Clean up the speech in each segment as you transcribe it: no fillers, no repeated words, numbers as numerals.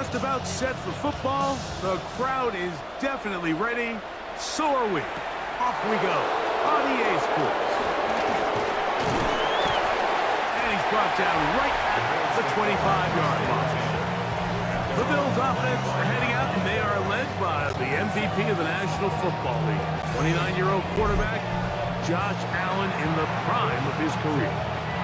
just about set for football. The crowd is definitely ready. So are we. Off we go on EA Sports. And he's brought down right at the 25-yard line. The Bills offense heading out, and they are led by the MVP of the National Football League, 29-year-old quarterback Josh Allen, in the prime of his career.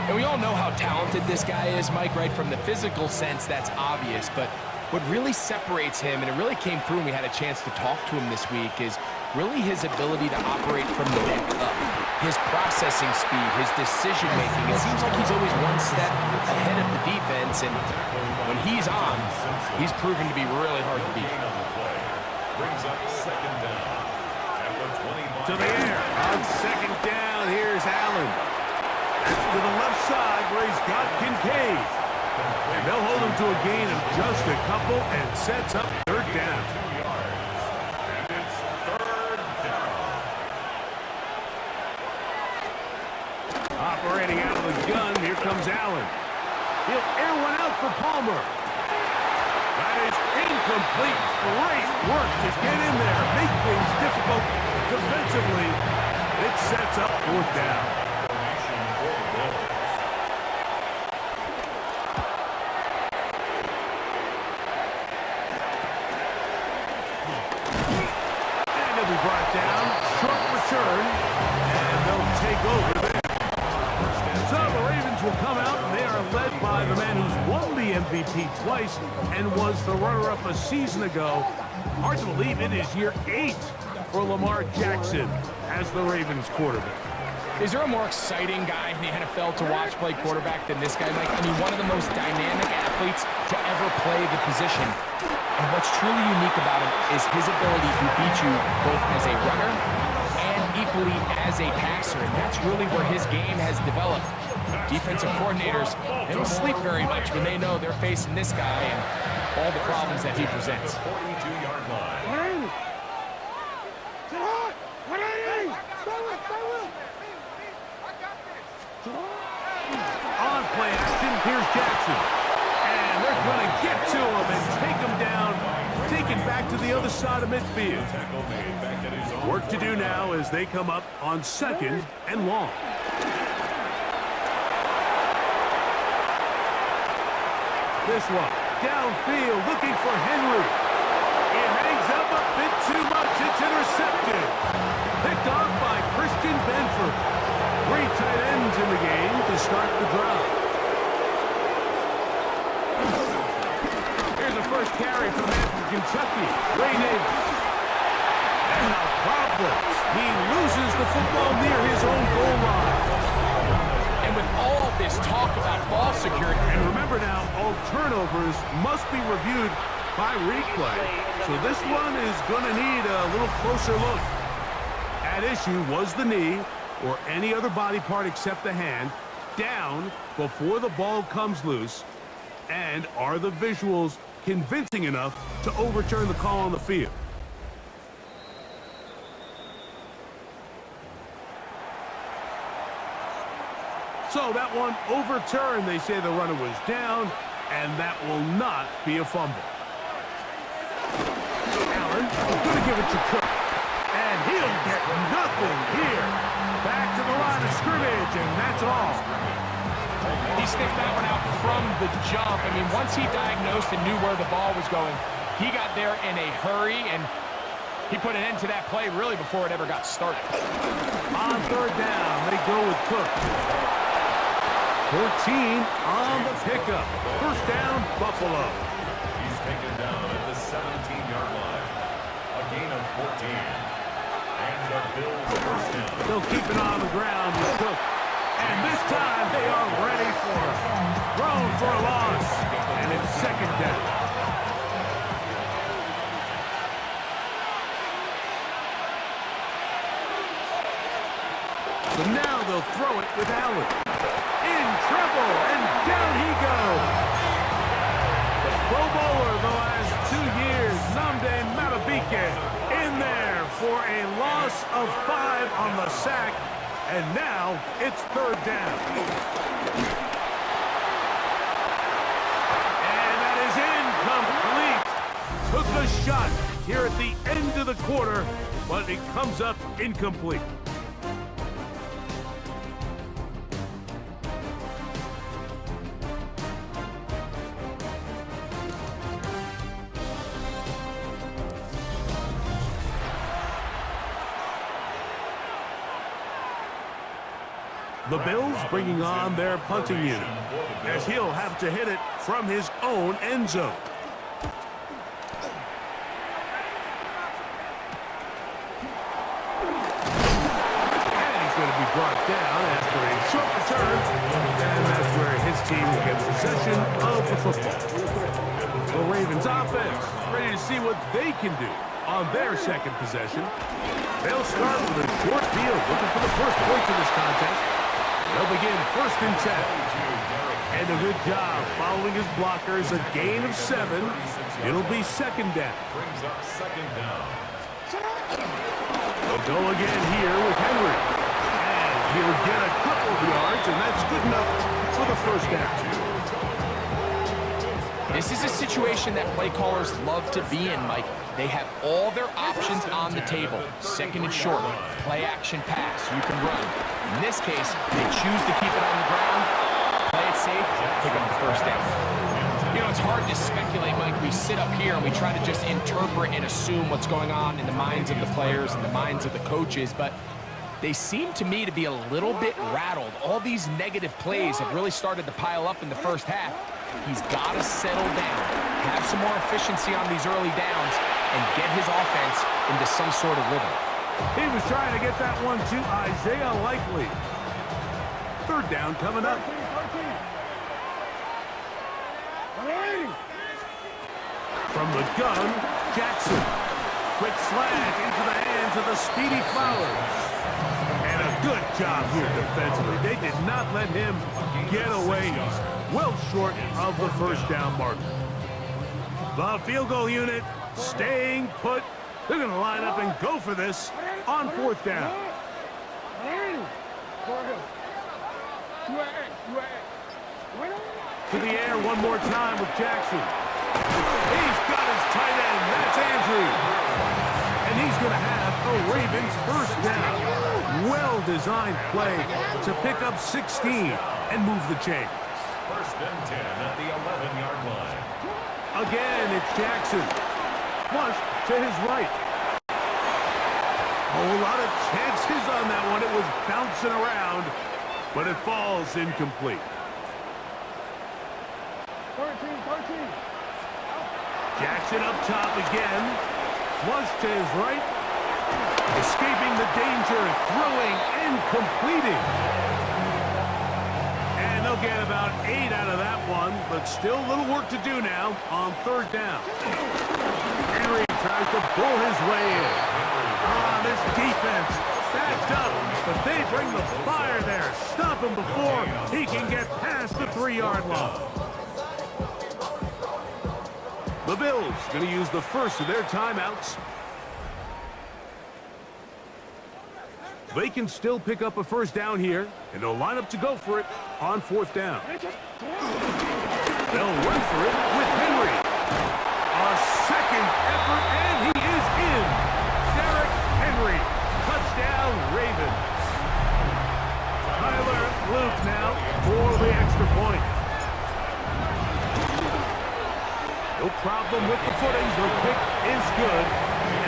And we all know how talented this guy is, Mike, right? From the physical sense, that's obvious. But what really separates him, and it really came through when we had a chance to talk to him this week, is really his ability to operate from the neck up. His processing speed, his decision-making. It seems like he's always one step ahead of the defense, and when he's on, he's proven to be really hard to beat. Brings up second down. To the air. On second down, here's Allen. To the left side where he's got Kincaid. And they'll hold him to a gain of just a couple and sets up third down. And it's third down. Operating out of the gun, here comes Allen. He'll air one out for Palmer. That is incomplete. Great work to get in there, make things difficult defensively. It sets up fourth down. Brought down, short return, and they'll take over there. So the Ravens will come out, and they are led by the man who's won the MVP twice and was the runner-up a season ago. Hard to believe it is year 8 for Lamar Jackson as the Ravens quarterback. Is there a more exciting guy in the NFL to watch play quarterback than this guy, Mike? I mean, one of the most dynamic athletes to ever play the position. And what's truly unique about him is his ability to beat you both as a runner and equally as a passer. And that's really where his game has developed. Defensive coordinators, they don't sleep very much when they know they're facing this guy and all the problems that he presents. 42-yard line. On play action, here's Jackson. And they're going to get to him and take him down, taken back to the other side of midfield. Work to do now as they come up on second and long. This one, downfield, looking for Henry. It hangs up a bit too much. It's intercepted. Picked off by Christian Benford. 3 tight ends in the game to start the drive. Here's the first carry from man from Kentucky, Ray Davis. And now problems. He loses the football near his own goal line. And with all this talk about ball security, and remember now, all turnovers must be reviewed by replay. So this one is going to need a little closer look. At issue was the knee, or any other body part except the hand, down before the ball comes loose? And are the visuals convincing enough to overturn the call on the field? So that one overturned. They say the runner was down, and that will not be a fumble. Allen going to give it to Cook. And he'll get nothing here. Back to the line of scrimmage, and that's all. he sniffed that one out from the jump. I mean, once he diagnosed and knew where the ball was going, he got there in a hurry, and he put an end to that play really before it ever got started. On third down, they go with Cook. 14 on the pickup. First down, Buffalo. He's taken down at the 17-yard line. A gain of 14. And the Bills first down. They'll keep it on the ground with Cook. And this time they are ready for it. Thrown for a loss. And it's second down. So now they'll throw it with Allen. In trouble, and down he goes. The Pro Bowler the last 2 years, Nnamdi Madubuike, in there for a loss of 5 on the sack, and now it's third down. And that is incomplete. a shot here at the end of the quarter, but it comes up incomplete. The Bills bringing on their punting unit, as he'll have to hit it from his own end zone. And he's going to be brought down after a short return, and that's where his team will get possession of the football. The Ravens offense ready to see what they can do on their second possession. They'll start with a short field, looking for the first point in this contest. They'll begin 1st and 10. And a good job following his blockers, a gain of 7. It'll be 2nd down. Brings up 2nd down. They'll go again here with Henry. And he'll get a couple of yards, and that's good enough for the 1st down. This is a situation that play callers love to be in, Mike. They have all their options on the table. 2nd and short, play action pass, you can run. In this case, they choose to keep it on the ground, play it safe, pick up the 1st down. You know, it's hard to speculate, Mike. We sit up here and we try to just interpret and assume what's going on in the minds of the players and the minds of the coaches, but they seem to me to be a little bit rattled. All these negative plays have really started to pile up in the 1st half. He's got to settle down, have some more efficiency on these early downs, and get his offense into some sort of rhythm. He was trying to get that one to Isaiah Likely. 3rd down coming up. From the gun, Jackson. Quick slant into the hands of the speedy Flowers. And a good job here defensively. They did not let him get away. He's well short of the 1st down marker. The field goal unit staying put. They're going to line up and go for this on 4th down. To the air one more time with Jackson. He's got his tight end. That's Andrew. And he's going to have a Ravens 1st down. Well-designed play to pick up 16 and move the chains. 1st and 10 at the 11-yard line. Again, it's Jackson. Flushed to his right. A whole lot of chances on that one. It was bouncing around, but it falls incomplete. 13. Jackson up top again. Flush to his right. Escaping the danger, throwing and completing. And they'll get about 8 out of that one, but still a little work to do now on 3rd down. Henry tries to pull his way in. This defense backed up, but they bring the fire there. Stop him before he can get past the 3-yard line. The Bills going to use the first of their timeouts. They can still pick up a 1st down here, and they'll line up to go for it on 4th down. They'll run for it with Henry. A 2nd effort, and he is in. Derrick Henry, touchdown Ravens. Tyler Luke now for the extra point. No problem with the footing. The pick is good,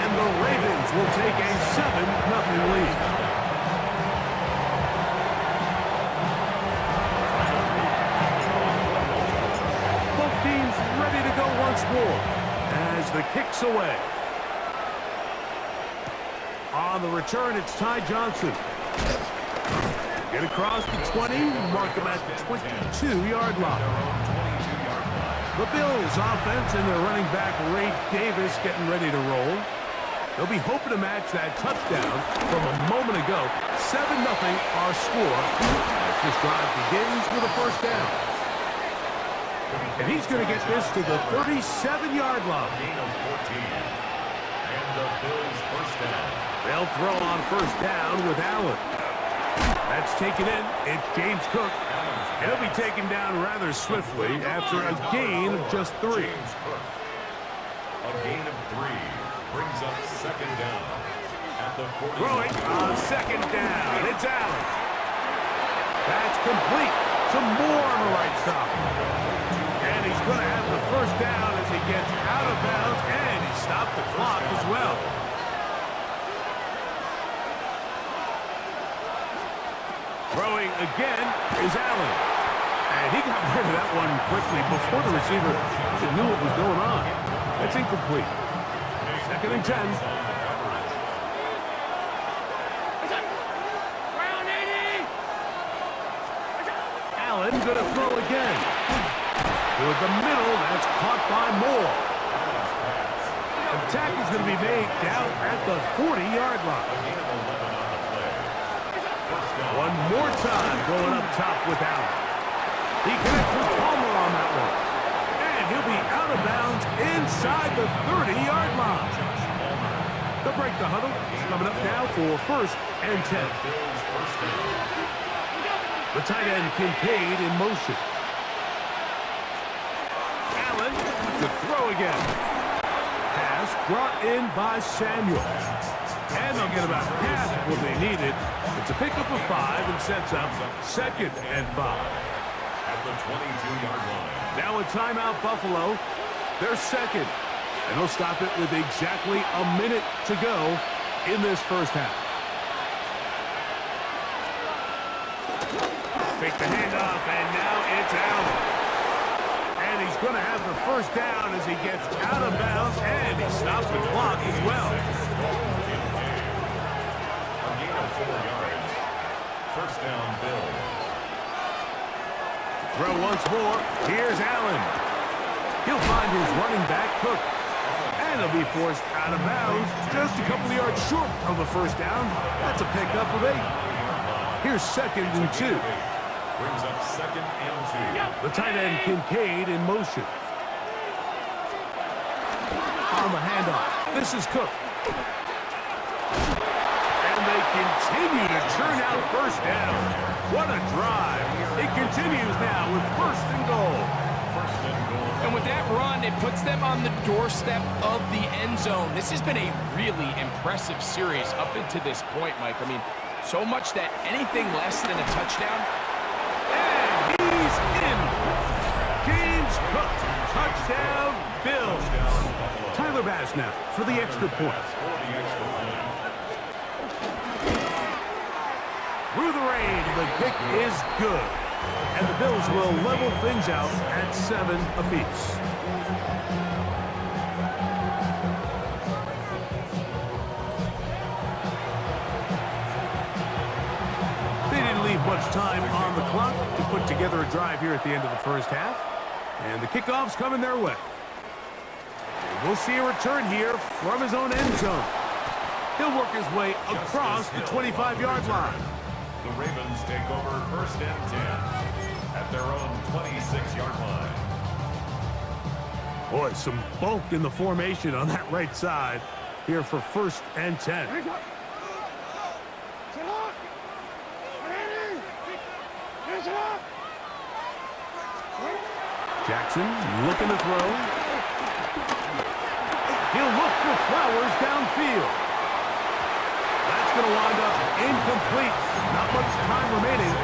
and the Ravens will take a 7-0 lead. Ready to go once more as the kick's away. On the return, it's Ty Johnson. Get across the 20, mark him at the 22-yard line. The Bills offense and their running back Ray Davis getting ready to roll. They'll be hoping to match that touchdown from a moment ago. 7-0 our score as this drive begins with a 1st down. And he's going to get this to the 37-yard line. Gain of 14. And the Bills 1st down. They'll throw on 1st down with Allen. That's taken in. It's James Cook. And he'll be taken down rather swiftly after a gain of just 3. A A gain of 3 brings up second down at the 40. Throwing on second down. It's Allen. That's complete. Some more on the right side. And he's going to have the first down as he gets out of bounds, and he stopped the clock as well. Throwing again is Allen. And he got rid of that one quickly before the receiver knew what was going on. That's incomplete. Second and 10. Allen going to throw again. Toward the middle, that's caught by Moore. The tackle is going to be made down at the 40-yard line. One more time going up top with Allen. He connects with Palmer on that one. And he'll be out of bounds inside the 30-yard line. They'll break the huddle. Coming up now for first and 10. The tight end Kincaid in motion. Allen to throw again. Pass brought in by Samuel. And they'll get about half of what they needed. It's a pickup of 5 and sets up second and 5. At the 22-yard line. Now a timeout Buffalo. They're second. And they'll stop it with exactly a minute to go in this first half. Fake the handoff, and now it's Allen. And he's going to have the first down as he gets out of bounds, and he stops the clock as well. A gain of 4 yards. First down, Bills. Throw once more. Here's Allen. He'll find his running back, Cook. And he'll be forced out of bounds just a couple of yards short of the first down. That's a pickup of 8. Here's second and 2. Brings up second and 2. The tight end Kincaid in motion. On the handoff. This is Cook. And they continue to churn out first down. What a drive. It continues now with first and goal. First and goal. And with that run, it puts them on the doorstep of the end zone. This has been a really impressive series up into this point, Mike. I mean, so much that anything less than a touchdown. And he's in. James Cook. Touchdown, Bills. Tyler Bass now for the extra point. Through the rain, the kick is good. And the Bills will level things out at 7 apiece. They didn't leave much time on the clock to put together a drive here at the end of the first half. And the kickoff's coming their way. And we'll see a return here from his own end zone. He'll work his way across the 25-yard line. The Ravens take over first and 10 at their own 26-yard line. Boy, some bulk in the formation on that right side here for first and 10. Jackson looking to throw. He'll look for Flowers downfield. That's going to wind up incomplete. Not much time remaining.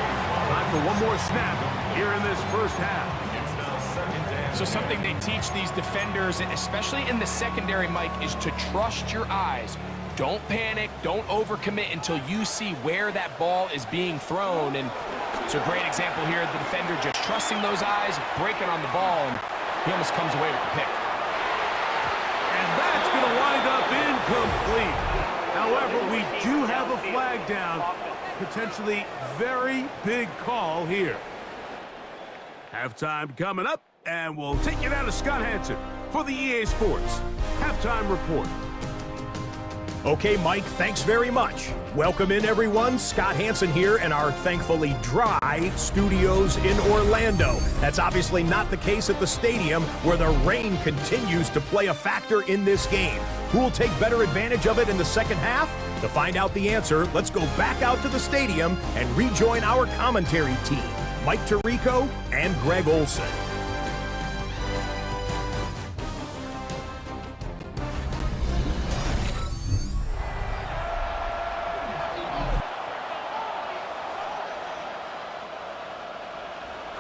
Time for one more snap here in this first half. So something they teach these defenders, and especially in the secondary, Mike, is to trust your eyes. Don't panic. Don't overcommit until you see where that ball is being thrown. And it's a great example here. The defender just trusting those eyes, breaking on the ball, and he almost comes away with the pick. And that's going to wind up incomplete. However, we do have a flag down. Potentially very big call here. Halftime coming up, and we'll take you down to Scott Hansen for the EA Sports Halftime Report. Okay, Mike, thanks very much. Welcome in, everyone. Scott Hansen here in our thankfully dry studios in Orlando. That's obviously not the case at the stadium, where the rain continues to play a factor in this game. Who will take better advantage of it in the second half? To find out the answer, let's go back out to the stadium and rejoin our commentary team, Mike Tirico and Greg Olson.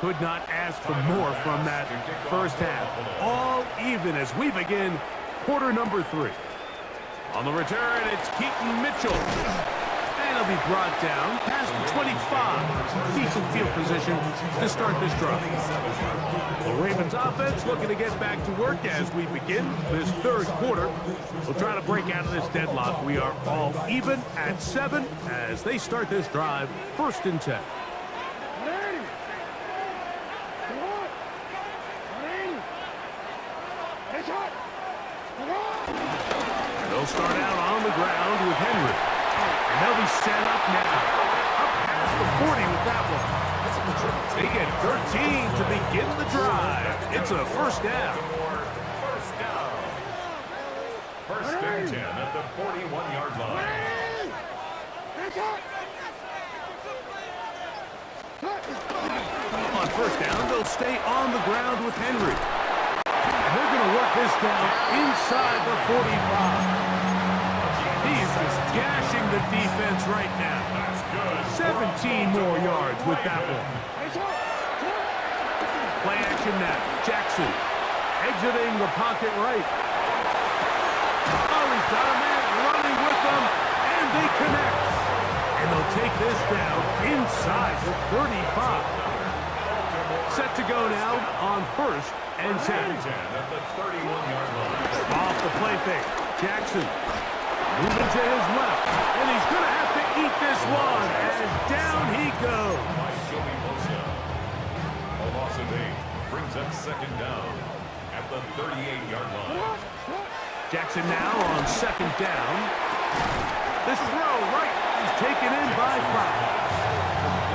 Could not ask for more from that first half. All even as we begin quarter number 3. On the return, it's Keaton Mitchell. And he'll be brought down past the 25. Decent field position to start this drive. The Ravens offense looking to get back to work as we begin this third quarter. We'll try to break out of this deadlock. We are all even at 7 as they start this drive, 1st and 10. They'll start out on the ground with Henry. And they'll be set up now. Up past the 40 with that one. They get 13 to begin the drive. It's a first down. First and 10 at the 41-yard line. On first down, they'll stay on the ground with Henry. And they're going to work this down inside the 45. He's just gashing the defense right now. 17 more yards with that one. Play action now. Jackson exiting the pocket right. Oh, he's got a man running with them, and they connect. And they'll take this down inside the 35. Set to go now on 1st and 10. At the 31-yard line. Off the play fake. Jackson moving to his left. And he's going to have to eat this one. And down he goes. A loss of 8 brings up 2nd down at the 38-yard line. Jackson now on 2nd down. This throw right is taken in by Flowers.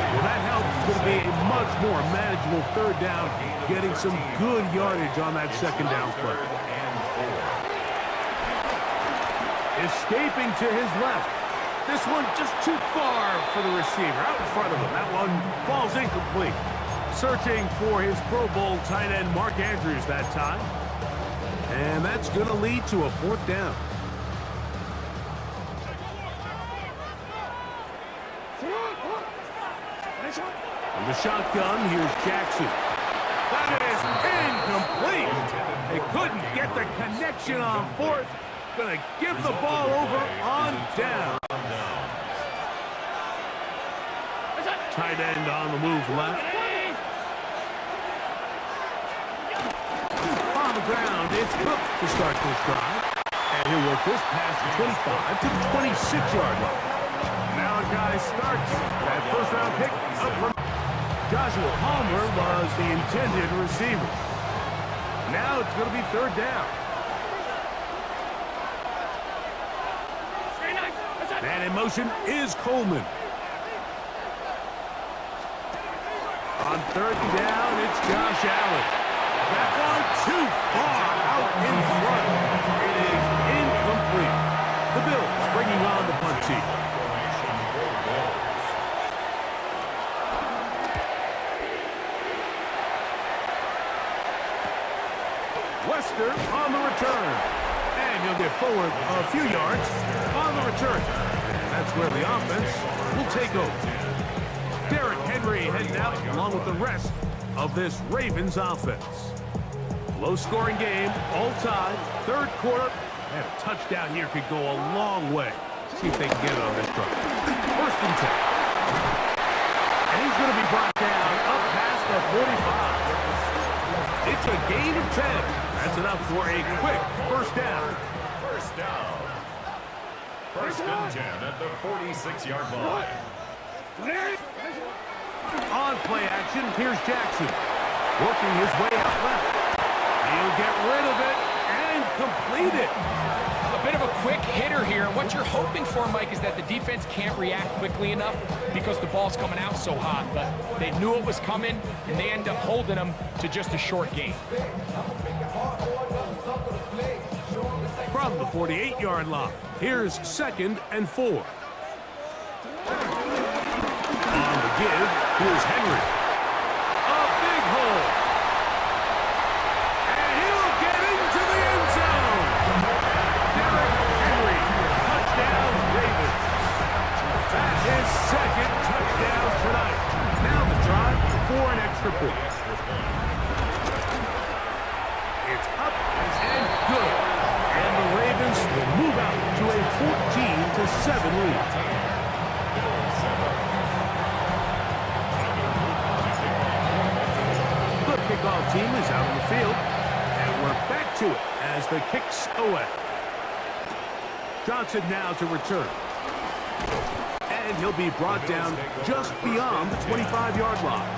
Well, that helps. It's going to be a much more manageable 3rd down, getting some good yardage on that 2nd down play. Escaping to his left. This one just too far for the receiver. Out in front of him. That one falls incomplete. Searching for his Pro Bowl tight end, Mark Andrews, that time. And that's going to lead to a 4th down. From the shotgun, here's Jackson. That is incomplete. They couldn't get the connection on 4th. Going to give the ball over on down. Tight end on the move left. On the ground, it's Cook to start this drive. And he'll work this past the 25 to the 26-yard line. Now a guy starts. That first-round pick up from Joshua Palmer was the intended receiver. Now it's going to be 3rd down. Man in motion is Coleman. On 3rd down, it's Josh Allen. That one too far out in front. It is incomplete. The Bills bringing on the punt team. Wester on the return. And he'll get forward a few yards on the return. And that's where the offense will take over. Derrick Henry heading out along with the rest of this Ravens offense. Low-scoring game, all tied, 3rd quarter. And a touchdown here could go a long way. See if they can get it on this drive. 1st and 10. And he's going to be brought down up past the 45. It's a gain of 10. That's enough for a quick 1st down. 1st down. 1st and 10 at the 46-yard line. On play action, here's Jackson. Working his way out left. He'll get rid of it and complete it. A bit of a quick hitter here. And what you're hoping for, Mike, is that the defense can't react quickly enough because the ball's coming out so hot. But they knew it was coming, and they end up holding them to just a short gain. From the 48-yard line, here's 2nd and 4. On the give, here's Henry. A big hole. And he'll get into the end zone. Derrick Henry, touchdown Ravens. That's his 2nd touchdown tonight. Now the drive for an extra point. 7 lead. The kickoff team is out on the field, and we're back to it as the kick's away. Johnson now to return. And he'll be brought down just beyond the 25-yard line.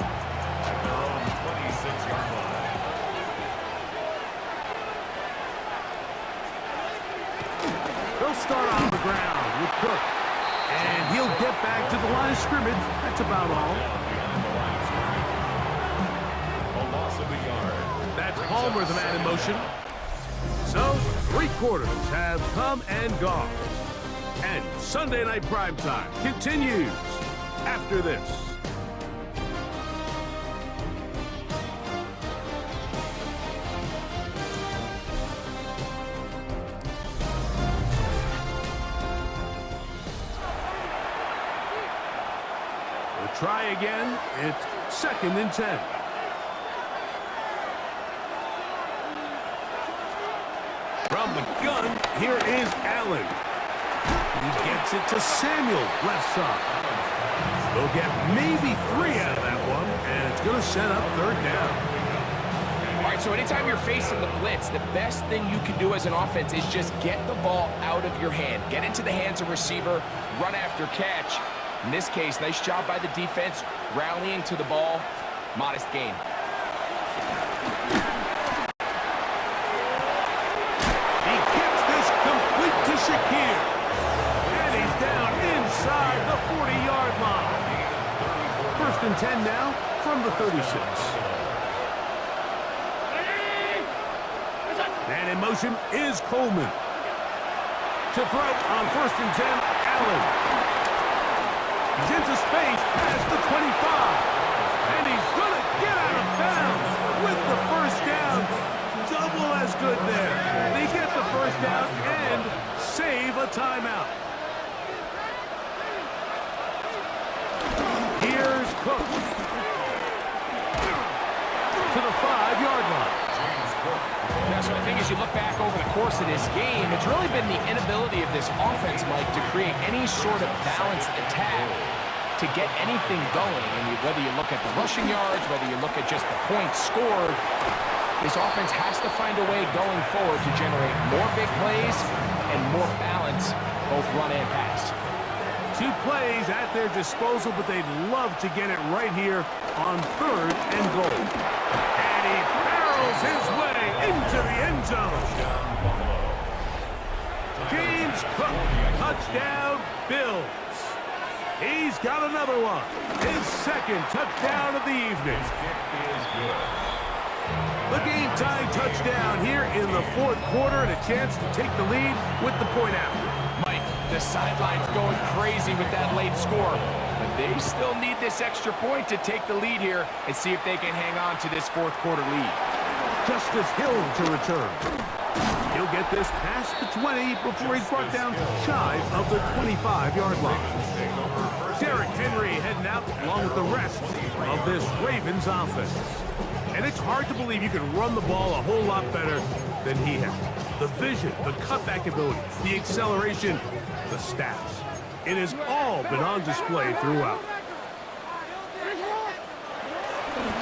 At their own 26-yard line. They'll start on the ground with Cook. And he'll get back to the line of scrimmage. That's about all. A loss of a yard. That's Palmer, the man in motion. So, 3 quarters have come and gone. And Sunday Night Primetime continues after this. We'll try again. It's 2nd and 10. From the gun, here is Allen. He gets it to Samuel, left side. They'll get maybe 3 out of that one, and it's going to set up 3rd down. All right, so anytime you're facing the blitz, the best thing you can do as an offense is just get the ball out of your hand. Get into the hands of receiver, run after catch. In this case, nice job by the defense, rallying to the ball. Modest gain. He gets this complete to Shakir. And he's down inside the 40-yard line. 1st and 10 now from the 36. And in motion is Coleman. To throw on 1st and 10, Allen. He's into space past the 25. And he's going to get out of bounds with the 1st down. Double as good there. They get the 1st down and save a timeout. Here's Cook. To the 5-yard line. Now, so I think as you look back over the course of this game, it's really been the inability of this offense, Mike, to create any sort of balanced attack to get anything going. And whether you look at the rushing yards, whether you look at just the points scored, this offense has to find a way going forward to generate more big plays and more balance, both run and pass. 2 plays at their disposal, but they'd love to get it right here on 3rd and goal. And he barrels his way into the end zone. James Cook, touchdown, Bills. He's got another one. His 2nd touchdown of the evening. The game-tying touchdown here in the 4th quarter and a chance to take the lead with the point out. Mike, the sideline's going crazy with that late score, but they still need this extra point to take the lead here and see if they can hang on to this 4th quarter lead. Justice Hill to return. He'll get this past the 20 before he's brought down shy of the 25-yard line. Derrick Henry heading out along with the rest of this Ravens offense. And it's hard to believe you can run the ball a whole lot better than he has. The vision, the cutback ability, the acceleration, the stats. It has all been on display throughout.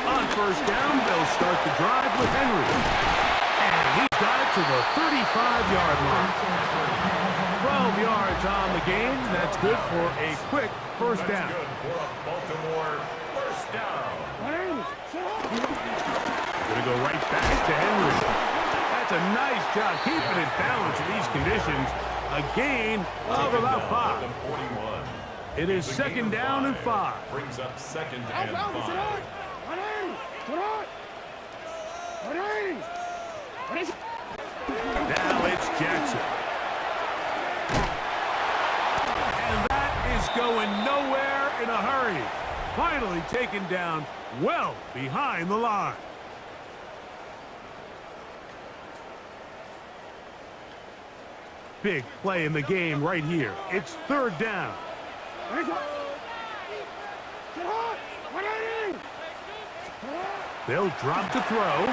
On 1st down, they'll start the drive with Henry. And he's got it to the 35-yard line. 12 yards on the game. That's good for a quick 1st down. Good for a Baltimore 1st down. Gonna go right back to Henry. That's a nice job keeping his balance in these conditions. A gain of about 5. It is 2nd down and 5. Brings up 2nd and 5. Now it's Jackson. And that is going nowhere in a hurry. Finally taken down well behind the line. Big play in the game right here. It's 3rd down. They'll drop to throw.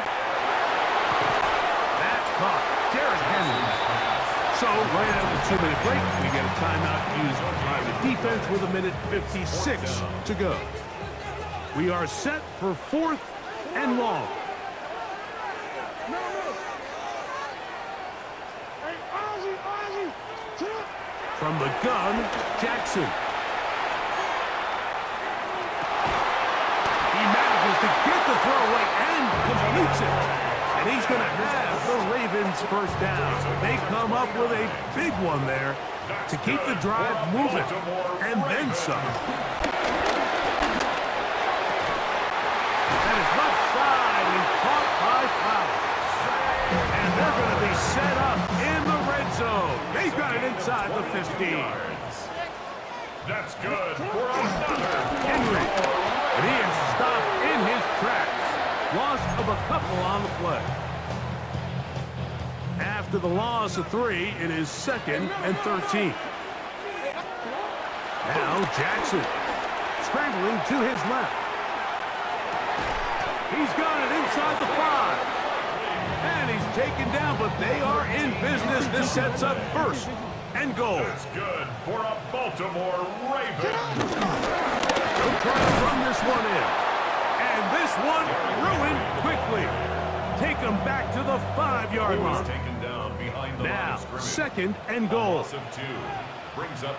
That's caught. Derrick Henry So, right after the 2-minute break, we get a timeout used by the defense with 1:56 to go. We are set for 4th and long. From the gun, Jackson. He manages to get the throw away and completes it. And he's going to have the Ravens first down. They come up with a big one there to keep the drive moving. And then some. And it's left side and caught by Flowers. And they're going to be set up in the red zone. They've got it inside the 15. That's good for another. Henry. And he is stopped in his tracks. Loss of a couple on the play. After the loss of 3, it is 2nd and 13. Now Jackson scrambling to his left. He's got it inside the 5. And he's taken down, but they are in business. This sets up 1st and goal. That's good for a Baltimore Ravens. They'll try to run this one in. And this one ruined quickly. Take them back to the 5-yard line. Taken down behind the Now, line of 2nd and goal. Loss of 2 brings up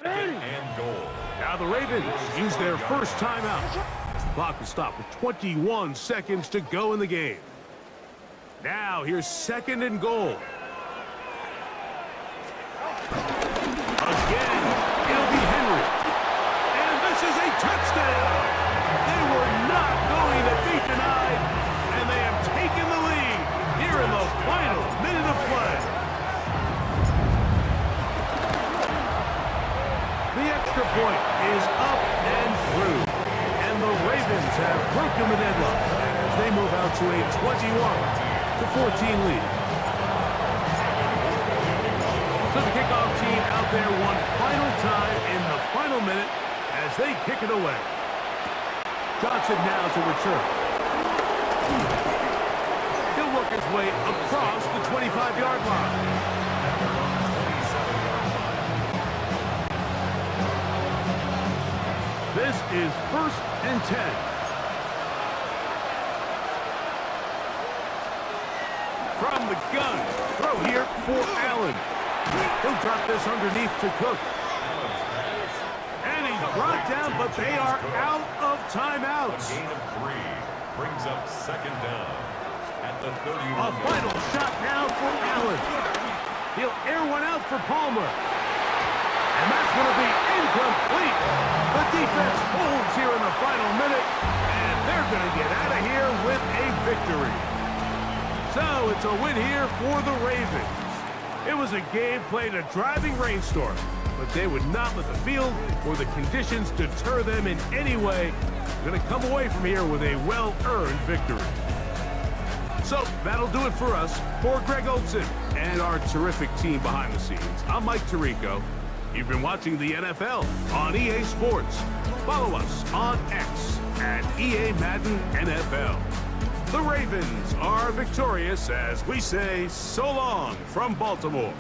2nd and goal. Now the Ravens use their first timeout. The clock will stop with 21 seconds to go in the game. Now here's 2nd and goal. Again, it'll be Henry. And this is a touchdown. They were not going to be denied, and they have taken the lead here in the final minute of play. The extra point is up and through, and the Ravens have broken the deadlock as they move out to a 21-14 lead. So the kickoff team out there one final time in the final minute as they kick it away. Johnson now to return. He'll work his way across the 25-yard line. This is 1st and 10. From the gun, throw here for Allen. He'll drop this underneath to Cook. And he's brought down, but they are out of timeouts. A gain of 3 brings up 2nd down at the 31. A final shot now for Allen. He'll air one out for Palmer. And that's going to be incomplete. The defense holds here in the final minute, and they're going to get out of here with a victory. So it's a win here for the Ravens. It was a game played in a driving rainstorm, but they would not let the field or the conditions deter them in any way. They're going to come away from here with a well-earned victory. So that'll do it for us. For Greg Olson and our terrific team behind the scenes, I'm Mike Tirico. You've been watching the NFL on EA Sports. Follow us on X at EA Madden NFL. The Ravens are victorious as we say so long from Baltimore.